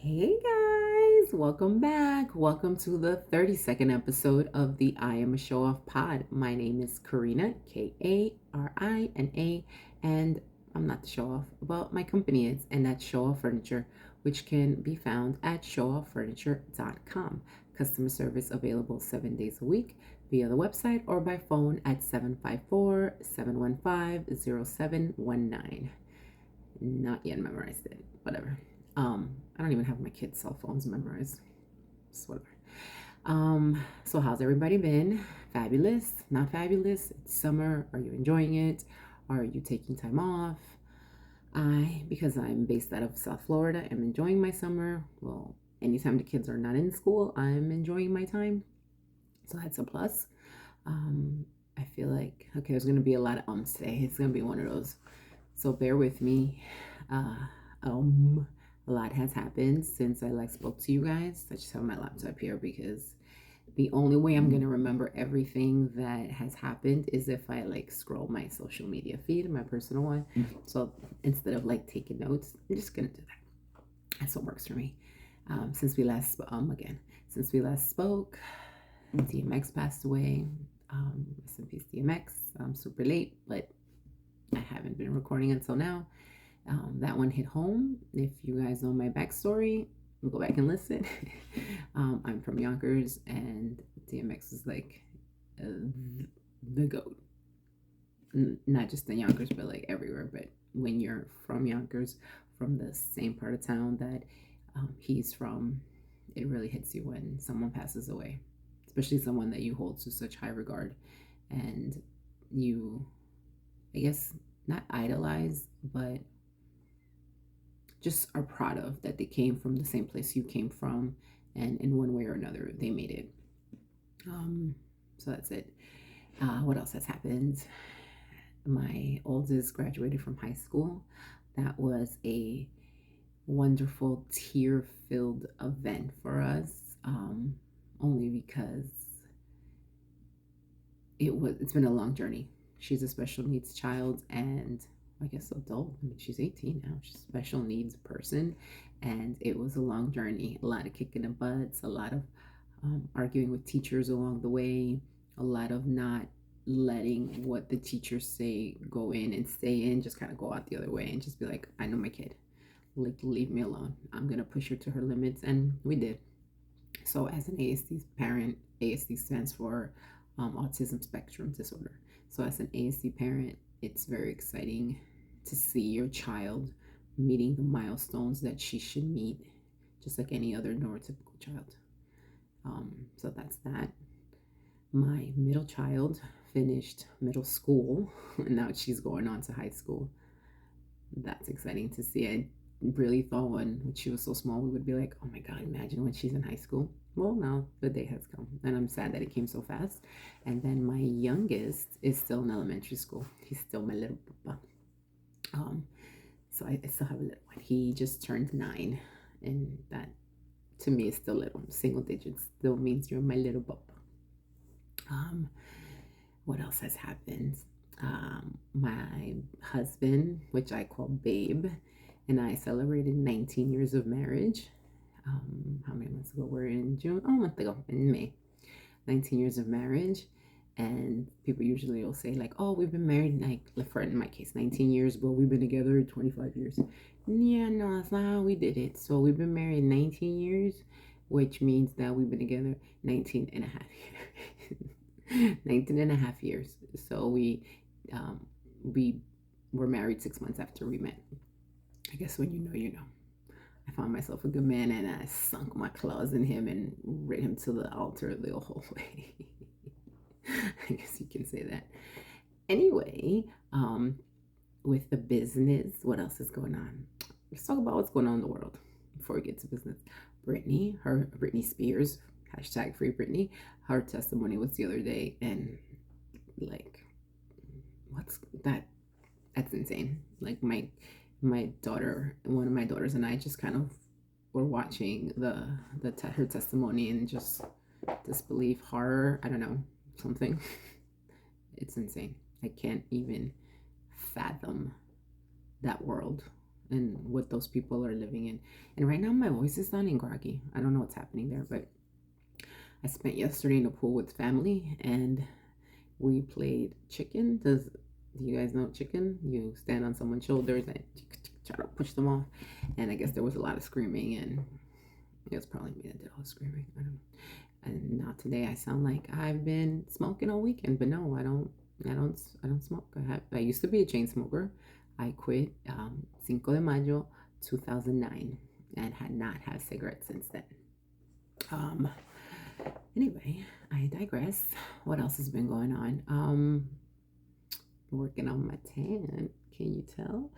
Hey guys, welcome back. Welcome to the 32nd episode of the I Am a Show Off pod. My name is Karina, Karina, and I'm not the show off, but my company is, and that's Show Off Furniture, which can be found at showoffurniture.com. Customer service available 7 days a week via the website or by phone at 754-715-0719. Not yet memorized it. Whatever. I don't even have my kids' cell phones memorized. Just whatever. So how's everybody been? Fabulous? Not fabulous? It's summer. Are you enjoying it? Are you taking time off? Because I'm based out of South Florida, am enjoying my summer. Well, anytime the kids are not in school, I'm enjoying my time. So that's a plus. I feel like, okay, there's going to be a lot of ums today. It's going to be one of those. So bear with me. A lot has happened since I spoke to you guys. I just have my laptop here because the only way I'm gonna remember everything that has happened is if I scroll my social media feed, my personal one. So instead of taking notes, I'm just gonna do that. That's what works for me. Since we last spoke, DMX passed away. Rest in peace, DMX. I'm super late, but I haven't been recording until now. That one hit home. If you guys know my backstory, go back and listen. I'm from Yonkers, and DMX is the GOAT. Not just in Yonkers, but everywhere. But when you're from Yonkers, from the same part of town that he's from, it really hits you when someone passes away, especially someone that you hold to such high regard, and you, I guess, not idolize, but just are proud of that they came from the same place you came from, and in one way or another they made it. So that's it. What else has happened? My oldest graduated from high school. That was a wonderful tear-filled event for us, only because it's been a long journey. She's a special needs child, and I guess adult. I mean, she's 18 now. She's a special needs person, and it was a long journey. A lot of kicking the butts, a lot of arguing with teachers along the way, a lot of not letting what the teachers say go in and stay in, just kind of go out the other way and just be like, I know my kid. Leave me alone. I'm gonna push her to her limits, and we did. So as an ASD parent, ASD stands for autism spectrum disorder. So as an ASD parent, it's very exciting to see your child meeting the milestones that she should meet, just like any other neurotypical child. So that's that. My middle child finished middle school, and now she's going on to high school. That's exciting to see. I really thought when she was so small, we would be like, oh my God, imagine when she's in high school. Well, now the day has come, and I'm sad that it came so fast. And then my youngest is still in elementary school. He's still my little papa. So I still have a little one. He just turned 9, and that to me is still little. Single digits still means you're my little papa. What else has happened? My husband, which I call Babe, and I celebrated 19 years of marriage. How many months ago? We're in June. Oh, a month ago, in May. 19 years of marriage. And people usually will say, oh, we've been married, for in my case, 19 years, but we've been together 25 years. Yeah, no, that's not how we did it. So we've been married 19 years, which means that we've been together 19 and a half years. 19 and a half years. So we were married 6 months after we met. I guess when you know, you know. I found myself a good man, and I sunk my claws in him and rid him to the altar the whole way. I guess you can say that. Anyway, with the business, what else is going on? Let's talk about what's going on in the world before we get to business. Britney Spears, hashtag free Britney. Her testimony was the other day, and what's that? That's insane. My daughter, one of my daughters, and I just kind of were watching her testimony and just disbelief, horror. I don't know, something. It's insane. I can't even fathom that world. and what those people are living in. And right now my voice is sounding groggy. I don't know what's happening there, but I spent yesterday in the pool with family and we played chicken. Do you guys know chicken? You stand on someone's shoulders and try to push them off. And I guess there was a lot of screaming, and it was probably me that did all the screaming. I don't know. And now today I sound like I've been smoking all weekend, but no, I don't smoke. I used to be a chain smoker. I quit 5 de Mayo 2009 and had not had cigarettes since then. Um, anyway, I digress. What else has been going on? Working on my tan. Can you tell?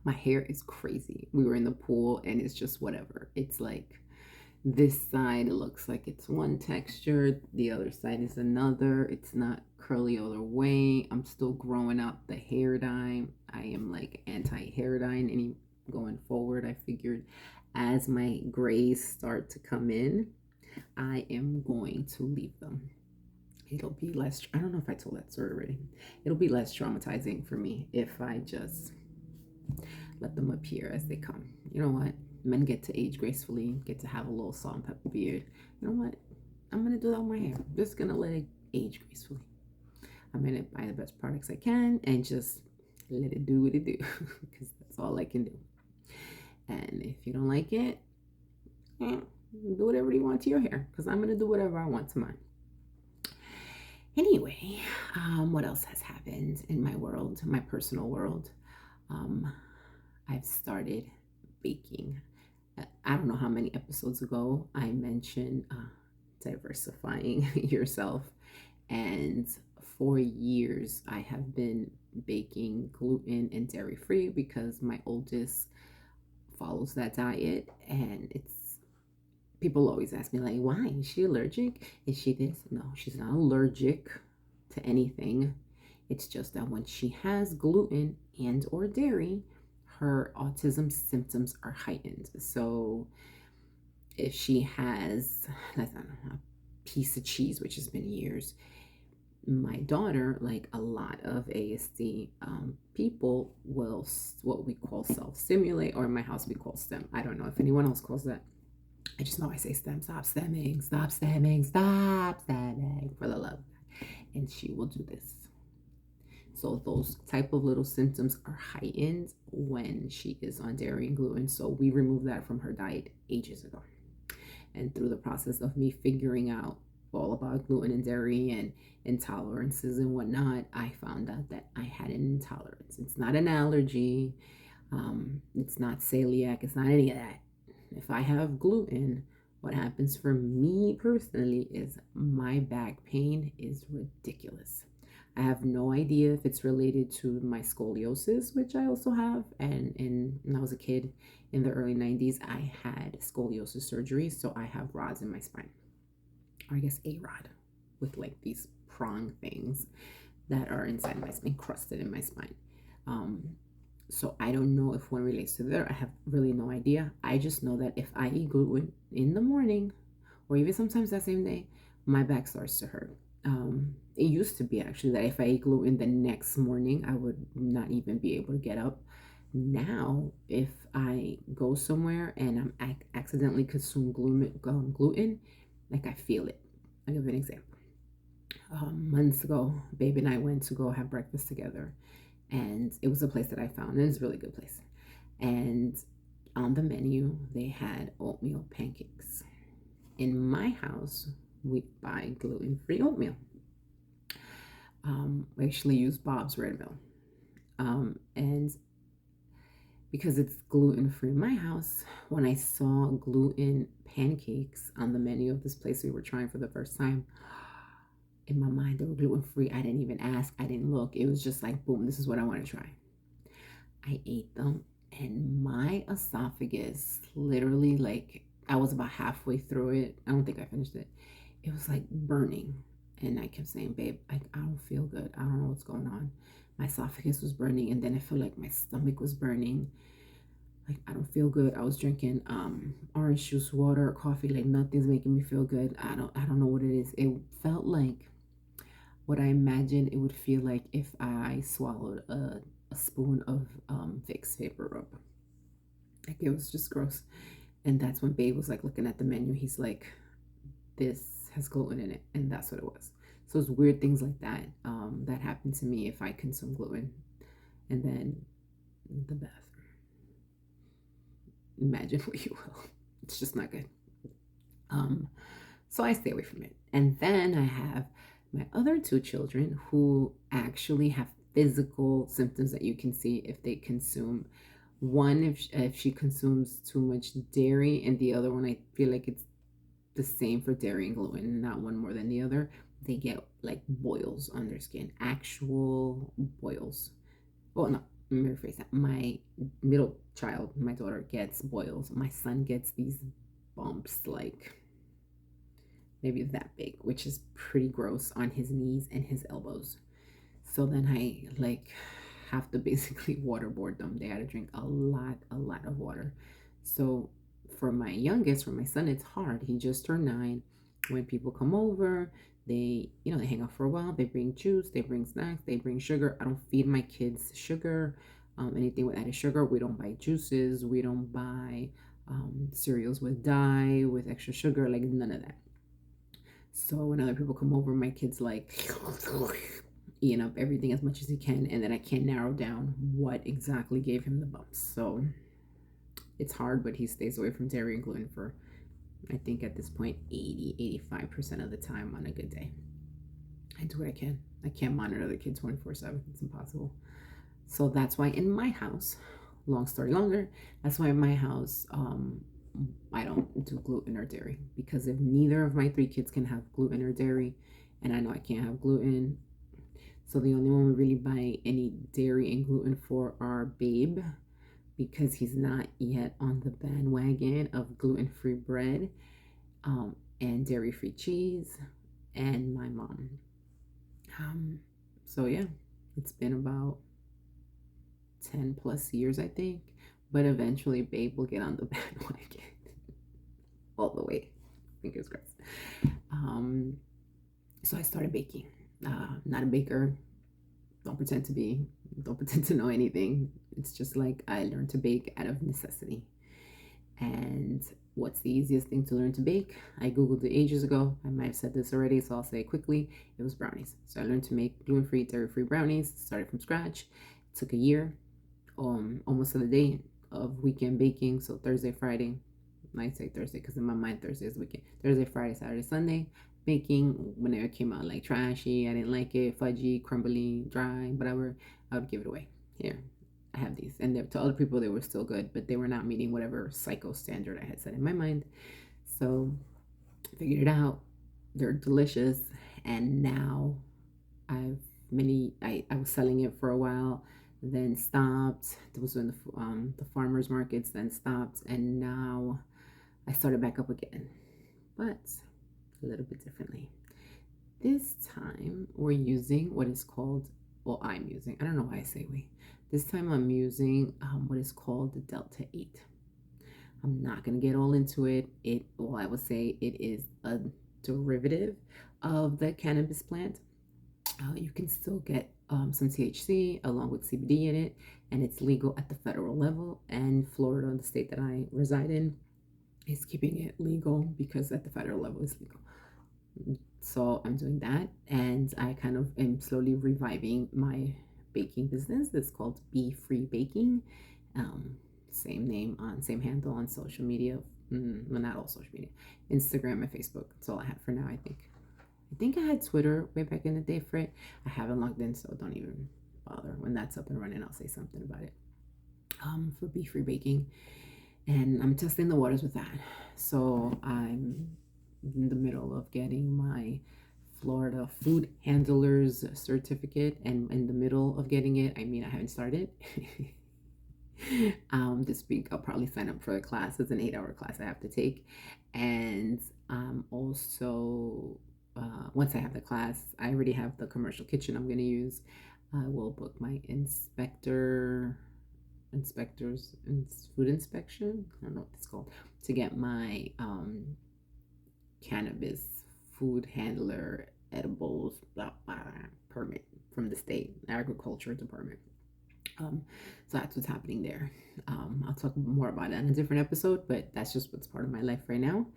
My hair is crazy. We were in the pool and it's just whatever. It's like this side it looks like it's one texture, the other side is another. It's not curly all the way. I'm still growing out the hair dye. I am like anti-hair dye any going forward. I figured as my grays start to come in, I am going to leave them. It'll be less, I don't know if I told that story already. It'll be less traumatizing for me if I just let them appear as they come. You know what? Men get to age gracefully, get to have a little salt and pepper beard. You know what? I'm gonna do that with my hair. I'm just gonna let it age gracefully. I'm gonna buy the best products I can and just let it do what it do, because that's all I can do. And if you don't like it, do whatever you want to your hair, because I'm gonna do whatever I want to mine. Anyway, what else has happened in my world, my personal world? I've started baking. I don't know how many episodes ago I mentioned diversifying yourself. And for years, I have been baking gluten and dairy free because my oldest follows that diet. And it's, people always ask me, like, why? Is she allergic? Is she this? No, she's not allergic to anything. It's just that when she has gluten and or dairy, her autism symptoms are heightened. So if she has, I don't know, a piece of cheese, which has been years, my daughter, like a lot of ASD people, will what we call self-stimulate, or in my house we call stem. I don't know if anyone else calls that. I just know I say stem. Stop stemming, stop stemming, stop stemming, for the love. And she will do this. So those type of little symptoms are heightened when she is on dairy and gluten. So we removed that from her diet ages ago. And through the process of me figuring out all about gluten and dairy and intolerances and whatnot, I found out that I had an intolerance. It's not an allergy. It's not celiac. It's not any of that. If I have gluten, what happens for me personally is my back pain is ridiculous. I have no idea if it's related to my scoliosis, which I also have. And when I was a kid in the early 90s, I had scoliosis surgery. So I have rods in my spine, or I guess a rod with like these prong things that are inside my spine, encrusted in my spine. So I don't know if one relates to there. I have really no idea. I just know that if I eat gluten in the morning, or even sometimes that same day, my back starts to hurt. It used to be actually that if I ate gluten the next morning, I would not even be able to get up. Now, if I go somewhere and I accidentally consume gluten, like I feel it. I'll give an example. Months ago, baby and I went to go have breakfast together, and it was a place that I found, and it's a really good place. And on the menu, they had oatmeal pancakes. In my house, we buy gluten-free oatmeal. We actually use Bob's Red Mill. And because it's gluten-free in my house, when I saw gluten pancakes on the menu of this place we were trying for the first time, in my mind, they were gluten-free. I didn't even ask. I didn't look. It was just like, boom, this is what I want to try. I ate them, and my esophagus literally, like, I was about halfway through it. I don't think I finished it. It was like burning. And I kept saying, babe, I don't feel good. I don't know what's going on. My esophagus was burning, and then I felt like my stomach was burning. Like, I don't feel good. I was drinking orange juice, water, coffee. Like, nothing's making me feel good. I don't know what it is. It felt like what I imagined it would feel like if I swallowed a a spoon of Vicks vapor rub. Like it was just gross. And that's when Babe was like looking at the menu. He's like, "This has gluten in it," and that's what it was. So it's weird things like that that happen to me if I consume gluten. And then the bathroom. Imagine what you will. It's just not good. Um, so I stay away from it. And then I have my other two children who actually have physical symptoms that you can see if they consume. One, if she consumes too much dairy, and the other one, I feel like it's the same for dairy and gluten, not one more than the other. They get like boils on their skin, actual boils. Well, no, let me rephrase that. My middle child, my daughter, gets boils. My son gets these bumps, like maybe that big, which is pretty gross on his knees and his elbows. So then I like have to basically waterboard them. They had to drink a lot of water. So for my youngest, for my son, it's hard. He just turned 9. When people come over, they hang out for a while. They bring juice, they bring snacks, they bring sugar. I don't feed my kids sugar, anything with added sugar. We don't buy juices. We don't buy cereals with dye, with extra sugar, like none of that. So when other people come over, my kid's like eating up everything as much as he can, and then I can't narrow down what exactly gave him the bumps. So it's hard, but he stays away from dairy and gluten for, I think at this point, 85% of the time on a good day. I do what I can. I can't monitor the kids 24/7. It's impossible. So that's why in my house, long story longer, that's why in my house, I don't do gluten or dairy, because if neither of my 3 kids can have gluten or dairy, and I know I can't have gluten, so the only one we really buy any dairy and gluten for are Babe, because he's not yet on the bandwagon of gluten-free bread, and dairy-free cheese, and my mom. Um, so yeah, it's been about 10 plus years, I think. But eventually, Babe will get on the bandwagon all the way. Fingers crossed. Um, so I started baking. Not a baker. Don't pretend to be. Don't pretend to know anything. It's just like I learned to bake out of necessity. And what's the easiest thing to learn to bake? I Googled it ages ago. I might have said this already, so I'll say it quickly. It was brownies. So I learned to make gluten-free, dairy-free brownies. Started from scratch. It took a year, almost to the day of weekend baking. So Thursday, Friday. I say Thursday because in my mind Thursday is weekend. Thursday, Friday, Saturday, Sunday. Baking whenever it came out like trashy, I didn't like it, fudgy, crumbly, dry, whatever, I would give it away. Here, I have these. And to other people, they were still good, but they were not meeting whatever psycho standard I had set in my mind. So I figured it out. They're delicious. And now I was selling it for a while, then stopped. It was when the farmers markets, then stopped. And now I started back up again, but a little bit differently. This time we're using what is called, well, I'm using, I don't know why I say we. This time I'm using what is called the Delta 8. I'm not going to get all into it. I would say it is a derivative of the cannabis plant. You can still get some THC along with CBD in it, and it's legal at the federal level. And Florida, the state that I reside in, is keeping it legal because at the federal level it's legal. So I'm doing that, and I kind of am slowly reviving my baking business that's called Be Free Baking. Same name on same handle on social media. Well, not all social media, Instagram and Facebook. That's all I have for now. I think I had Twitter way back in the day for it. I haven't logged in, so don't even bother. When that's up and running, I'll say something about it. For Be Free Baking, and I'm testing the waters with that. So I'm in the middle of getting my Florida food handlers certificate, and in the middle of getting it, I mean, I haven't started. This week I'll probably sign up for a class. It's an 8-hour class I have to take, and also once I have the class, I already have the commercial kitchen I'm going to use. I will book my inspectors food inspection, I don't know what it's called, to get my cannabis food handler edibles permit from the state agriculture department. Um, so that's what's happening there. I'll talk more about that in a different episode, but that's just what's part of my life right now.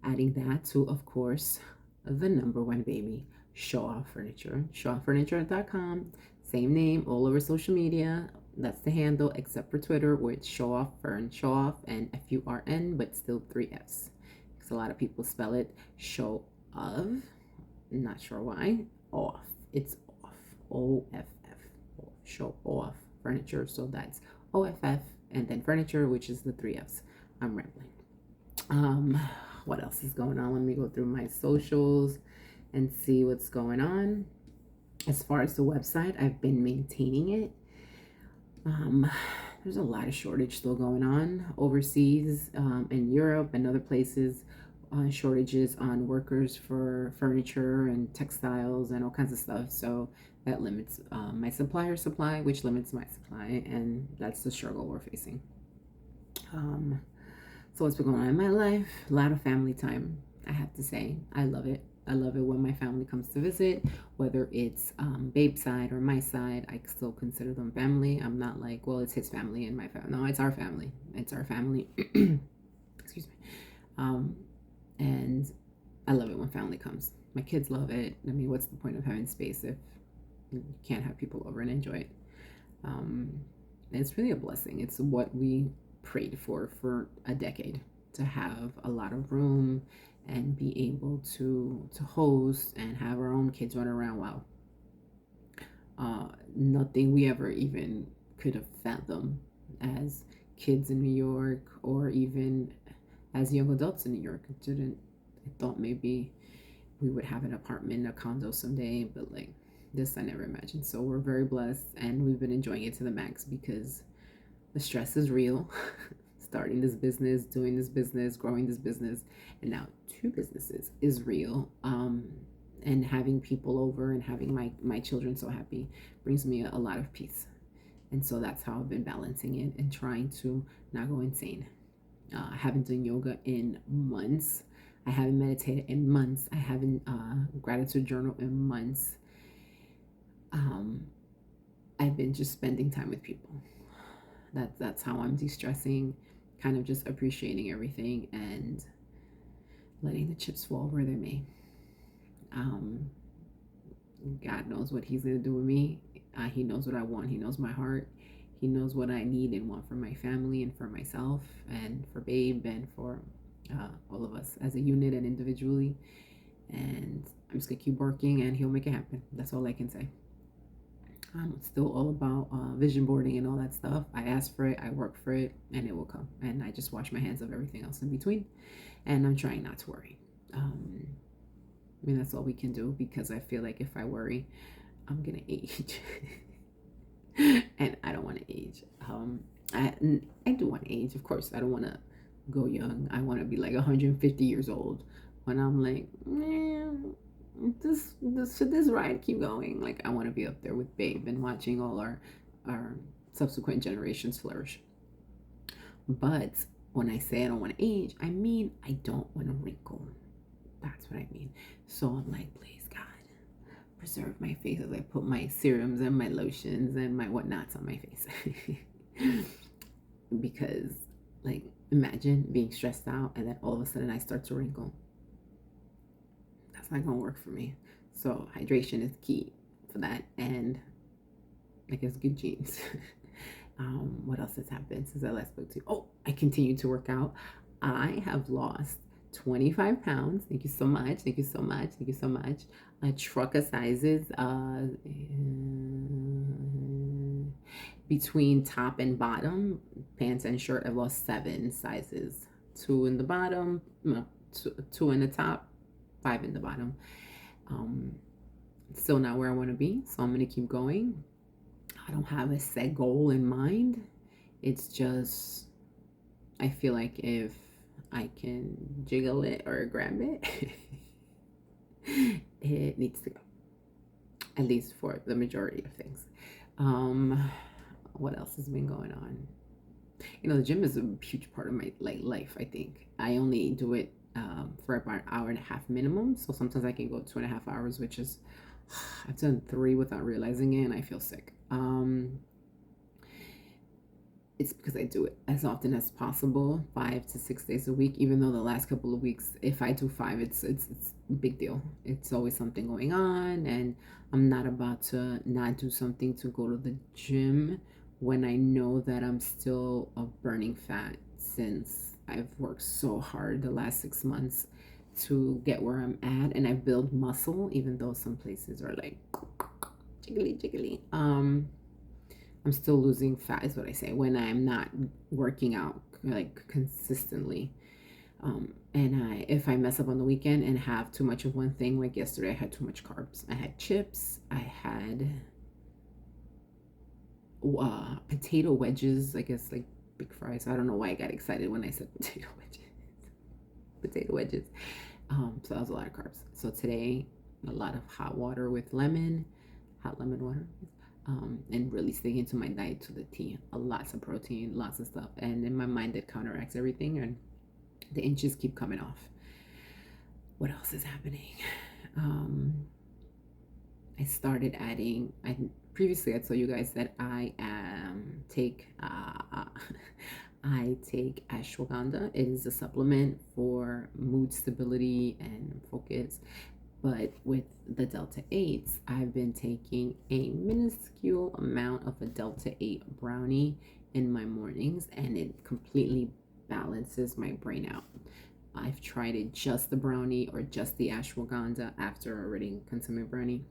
Adding that to, of course, the number one baby, Show Off Furniture. ShowOffFurniture.com. Same name all over social media. That's the handle, except for Twitter, where it's Show Off Furn, Show Off, and FURN, but still three F's. Because a lot of people spell it Show of. Not sure why. Off. It's off. OFF. Show Off Furniture. So that's OFF, and then furniture, which is the three F's. I'm rambling. Um, what else is going on? Let me go through my socials and see what's going on. As far as the website, I've been maintaining it. There's a lot of shortage still going on overseas, in Europe and other places. Shortages on workers for furniture and textiles and all kinds of stuff. So that limits my supplier's supply, which limits my supply, and that's the struggle we're facing. So what's been going on in my life? A lot of family time, I have to say. I love it. I love it when my family comes to visit, whether it's Babe's side or my side. I still consider them family. I'm not like, well, it's his family and my family. No, it's our family. It's our family. Excuse me. And I love it when family comes. My kids love it. I mean, what's the point of having space if you can't have people over and enjoy it? It's really a blessing. It's what we prayed for a decade, to have a lot of room and be able to host and have our own kids run around. Wow. Nothing we ever even could have fathomed as kids in New York, or even as young adults in New York. I thought maybe we would have an apartment, a condo someday, but like this I never imagined. So we're very blessed, and we've been enjoying it to the max, because the stress is real. Starting this business, doing this business, growing this business, and now two businesses is real. And having people over and having my children so happy brings me a lot of peace. And so that's how I've been balancing it and trying to not go insane. I haven't done yoga in months. I haven't meditated in months. I haven't gratitude journal in months. I've been just spending time with people. That's how I'm de-stressing, kind of just appreciating everything and letting the chips fall where they may. God knows what he's gonna do with me. He knows what I want. He knows my heart. He knows what I need and want for my family and for myself and for Babe and for all of us as a unit and individually. And I'm just gonna keep working, and he'll make it happen. That's all I can say. It's still all about vision boarding and all that stuff. I ask for it, I work for it, and it will come. And I just wash my hands of everything else in between. And I'm trying not to worry. I mean, that's all we can do, because I feel like if I worry, I'm gonna age. And I don't want to age. I do want to age, of course. I don't want to go young. I want to be like 150 years old when I'm like, man, should this ride keep going? Like, I want to be up there with Babe and watching all our subsequent generations flourish. But when I say I don't want to age, I mean I don't want to wrinkle. That's what I mean. So I'm like, please, God, preserve my face as I put my serums and my lotions and my whatnots on my face. Because, like, imagine being stressed out and then all of a sudden I start to wrinkle. That's not gonna work for me. So hydration is key for that, and I guess good genes. What else has happened since I last spoke to you? Oh, I continue to work out. I have lost 25 pounds. Thank you so much. Thank you so much. Thank you so much. Trucker sizes, between top and bottom, pants and shirt, I've lost 7 sizes. 2 in the bottom, no, two in the top, 5 in the bottom. Still not where I want to be, so I'm going to keep going. I don't have a set goal in mind. It's just, I feel like if I can jiggle it or grab it, it needs to go, at least for the majority of things. What else has been going on? You know, the gym is a huge part of my life. I think I only do it for about an hour and a half minimum, so sometimes I can go 2.5 hours, which is I've done 3 without realizing it, and I feel sick. it's because I do it as often as possible, 5 to 6 days a week. Even though the last couple of weeks, if I do five, it's a big deal. It's always something going on, and I'm not about to not do something to go to the gym when I know that I'm still burning fat, since I've worked so hard the last 6 months to get where I'm at, and I build muscle, even though some places are like jiggly jiggly. I'm still losing fat, is what I say, when I'm not working out like consistently. And if I mess up on the weekend and have too much of one thing, like yesterday, I had too much carbs. I had chips. I had potato wedges. I guess like big fries. I don't know why I got excited when I said potato wedges. Potato wedges. So that was a lot of carbs. So today, a lot of hot water with lemon, hot lemon water. And really sticking to my diet to the T. Lots of protein, lots of stuff. And in my mind, it counteracts everything, and the inches keep coming off. What else is happening? I started adding. Previously I told you guys that I take I take ashwagandha. It is a supplement for mood stability and focus. But with the Delta 8s, I've been taking a minuscule amount of a Delta 8 brownie in my mornings, and it completely balances my brain out. I've tried it just the brownie or just the ashwagandha after already consuming brownie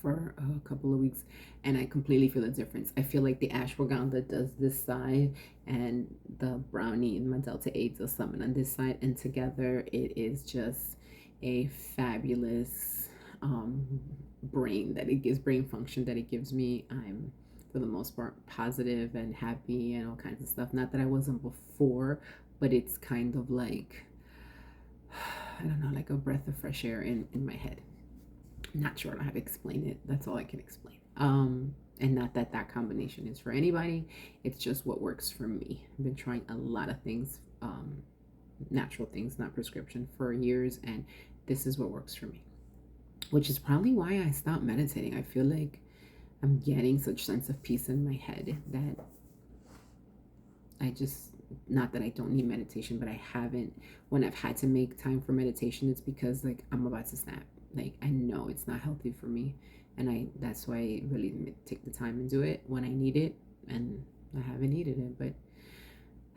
for a couple of weeks, and I completely feel the difference. I feel like the ashwagandha does this side, and the brownie and my Delta 8 does something on this side, and together it is just a fabulous brain function that it gives me. I'm for the most part positive and happy and all kinds of stuff. Not that I wasn't before, but it's kind of like, I don't know, like a breath of fresh air in my head. Not sure how to explain it. That's all I can explain. And not that that combination is for anybody. It's just what works for me. I've been trying a lot of things, natural things, not prescription, for years, and this is what works for me. Which is probably why I stopped meditating. I feel like I'm getting such sense of peace in my head that I just, not that I don't need meditation, but I haven't. When I've had to make time for meditation, it's because like I'm about to snap. Like I know it's not healthy for me, and that's why I really take the time and do it when I need it, and I haven't needed it, but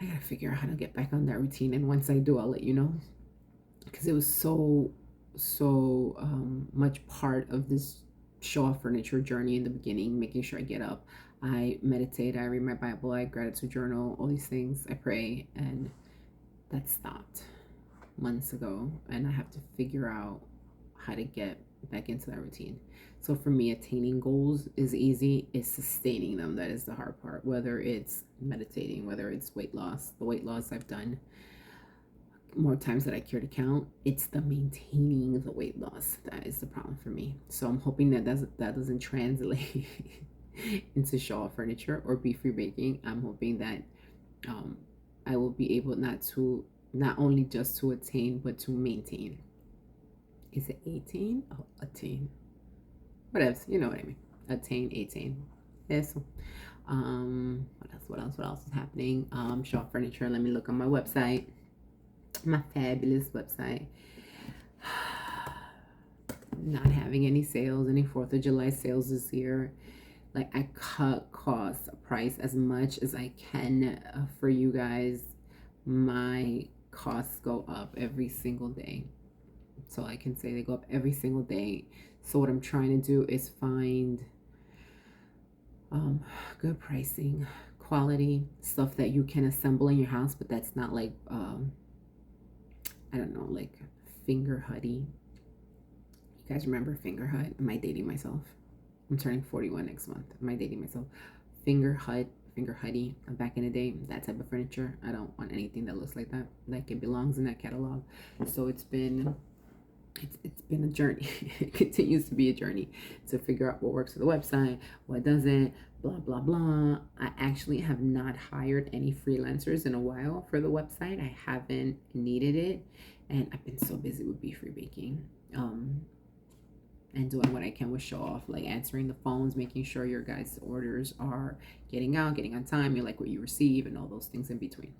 I gotta figure out how to get back on that routine. And once I do, I'll let you know, because it was so much part of this show off furniture journey in the beginning, making sure I get up, I meditate, I read my Bible, I gratitude journal, all these things, I pray, and that stopped months ago, and I have to figure out how to get back into that routine. So for me, attaining goals is easy. It's sustaining them that is the hard part, whether it's meditating, whether it's weight loss. The weight loss I've done more times than I care to count. It's the maintaining the weight loss that is the problem for me. So I'm hoping that doesn't translate into show off furniture or be free baking. I'm hoping that I will be able not only just to attain, but to maintain. Is it 18? Oh, attain. Whatever, you know what I mean. Attain, 18. Yes. What else is happening? Show off furniture. Let me look on my website. My fabulous website. Not having any sales, any 4th of July sales this year. Like I cut price as much as I can for you guys. My costs go up every single day. So I can say they go up every single day. So what I'm trying to do is find good pricing, quality stuff that you can assemble in your house, but that's not like I don't know, like Finger Hutty. You guys remember Finger Hut? Am I dating myself? I'm turning 41 next month. Am I dating myself? Finger Hutty, back in the day, that type of furniture. I don't want anything that looks like that. Like it belongs in that catalog. So it's been a journey. It continues to be a journey to figure out what works for the website, what doesn't, blah blah blah. I actually have not hired any freelancers in a while for the website. I haven't needed it, and I've been so busy with Be Free Baking. and doing what I can with show off, like answering the phones, making sure your guys' orders are getting out, getting on time, you like what you receive, and all those things in between.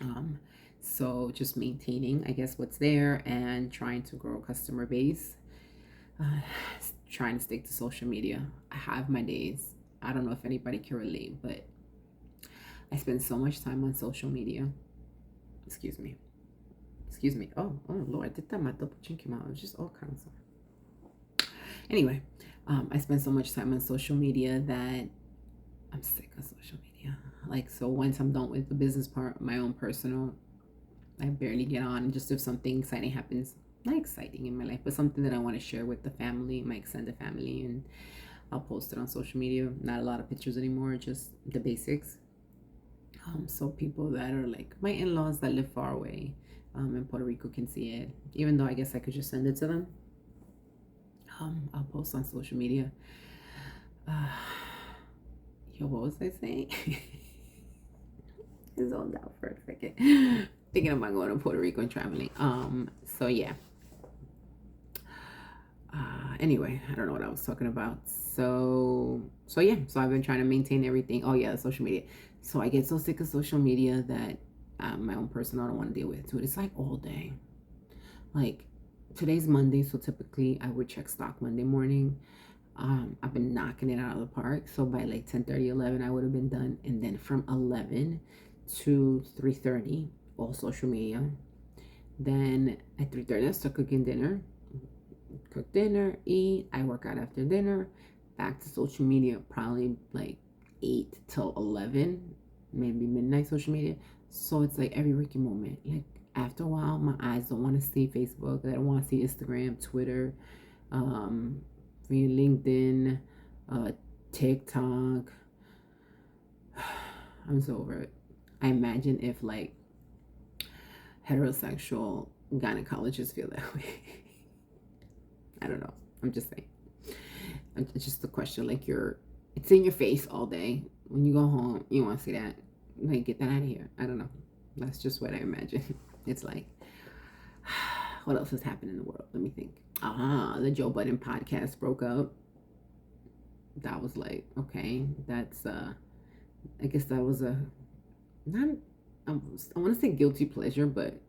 Um, so just maintaining, I guess, what's there and trying to grow a customer base. Uh, Trying to stick to social media. I have my days. I don't know if anybody can relate, but I spend so much time on social media. Excuse me. Excuse me. Oh Lord, did that my double chin came out? It was just all kinds of. Anyway, I spend so much time on social media that I'm sick of social media. Like, so once I'm done with the business part, my own personal, I barely get on. Just if something exciting happens, not exciting in my life, but something that I want to share with the family, my extended family, and I'll post it on social media. Not a lot of pictures anymore, just the basics. So people that are like my in-laws that live far away in Puerto Rico can see it. Even though I guess I could just send it to them. I'll post on social media. Yo, what was I saying? I zoned out for a second. Thinking about going to Puerto Rico and traveling. So yeah. Anyway, I don't know what I was talking about. So yeah. So I've been trying to maintain everything. Oh yeah, social media. So I get so sick of social media that my own personal I don't want to deal with it too. It's like all day. Like today's Monday, so typically I would check stock Monday morning. I've been knocking it out of the park. So by like 10:30, 11, I would have been done. And then from 11 to 3:30, all social media. Then at 3:30, I start cooking dinner. Cook dinner, eat. I work out after dinner. Back to social media, probably like 8 till 11, maybe midnight social media. So it's like every waking moment. Like after a while, my eyes don't want to see Facebook. I don't want to see Instagram, Twitter, LinkedIn, TikTok. I'm so over it. I imagine if like heterosexual gynecologists feel that way. I don't know. I'm just saying. It's just a question. Like it's in your face all day. When you go home, you want to see that. Like, get that out of here. I don't know. That's just what I imagine. It's like, what else has happened in the world? Let me think. The Joe Budden podcast broke up. That was like, okay, that's I guess that was a not I want to say guilty pleasure, but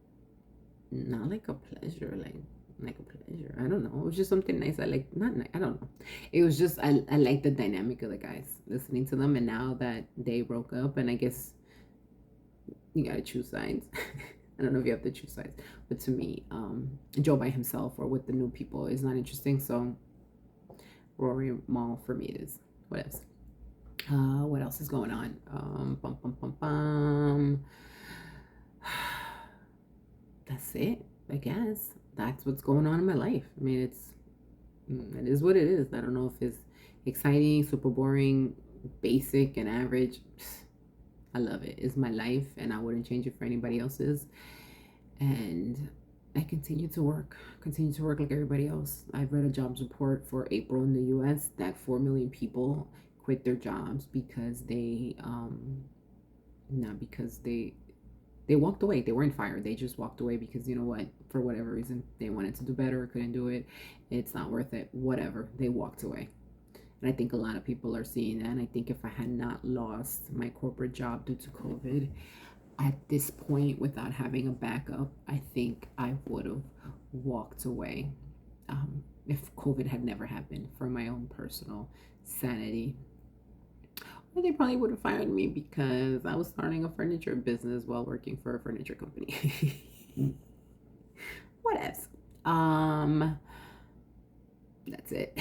not like a pleasure, like a pleasure. I don't know. It was just something nice. I like not nice. I don't know. It was just I like the dynamic of the guys listening to them, and now that they broke up, and I guess you gotta choose sides. I don't know if you have to choose sides, but to me, Joe by himself or with the new people is not interesting. So Rory Mall for me it is. What else? What else is going on? Bum, bum, bum, bum. That's it, I guess. That's what's going on in my life. I mean, it is what it is. I don't know if it's exciting, super boring, basic, and average. I love it. It's my life, and I wouldn't change it for anybody else's. And I continue to work like everybody else. I've read a jobs report for April in the U.S. that 4 million people quit their jobs because not because they walked away. They weren't fired. They just walked away because, you know what, for whatever reason, they wanted to do better, couldn't do it. It's not worth it. Whatever. They walked away. And I think a lot of people are seeing that. And I think if I had not lost my corporate job due to COVID, at this point, without having a backup, I think I would have walked away if COVID had never happened, for my own personal sanity. Or they probably would have fired me because I was starting a furniture business while working for a furniture company. What else? That's it.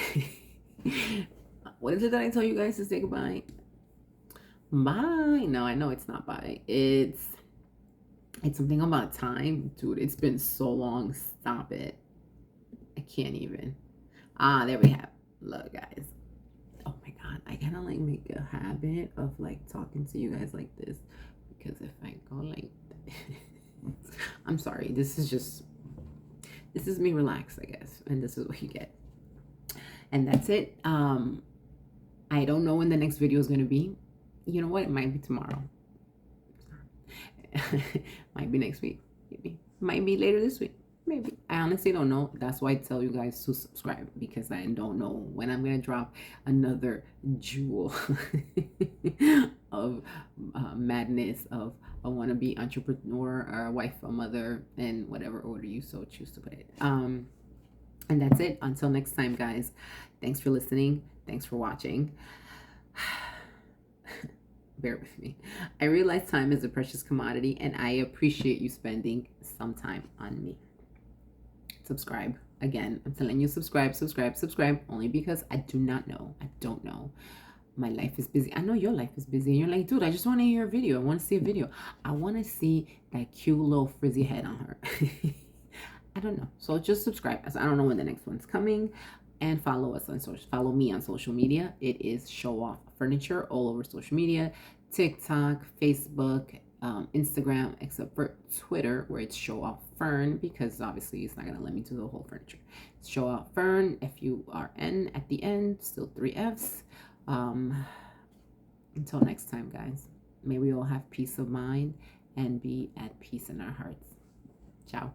What is it that I tell you guys to say goodbye? Bye. No, I know it's not bye. It's something about time, dude. It's been so long. Stop it. I can't even. There we have. Look, guys. Oh my god, I gotta like make a habit of like talking to you guys like this, because if I go like I'm sorry, this is me relaxed, I guess, and this is what you get, and that's it. I don't know when the next video is gonna be. You know what, it might be tomorrow. Might be next week, maybe might be later this week, maybe. I honestly don't know. That's why I tell you guys to subscribe, because I don't know when I'm gonna drop another jewel of madness of a wannabe entrepreneur or a wife, a mother, in whatever order you so choose to put it. And that's it. Until next time, guys. Thanks for listening. Thanks for watching. Bear with me. I realize time is a precious commodity, and I appreciate you spending some time on me. Subscribe. Again, I'm telling you, subscribe, subscribe, subscribe, only because I do not know. I don't know. My life is busy. I know your life is busy. And you're like, dude, I just want to hear a video. I want to see a video. I want to see that cute little frizzy head on her. I don't know. So just subscribe. I don't know when the next one's coming. And follow us on social. Follow me on social media. It is Show Off Furniture all over social media: TikTok, Facebook, Instagram, except for Twitter, where it's Show Off Fern, because obviously it's not gonna let me do the whole furniture. It's Show Off Fern, FURN at the end, still 3 F's. Until next time, guys. May we all have peace of mind and be at peace in our hearts. Ciao.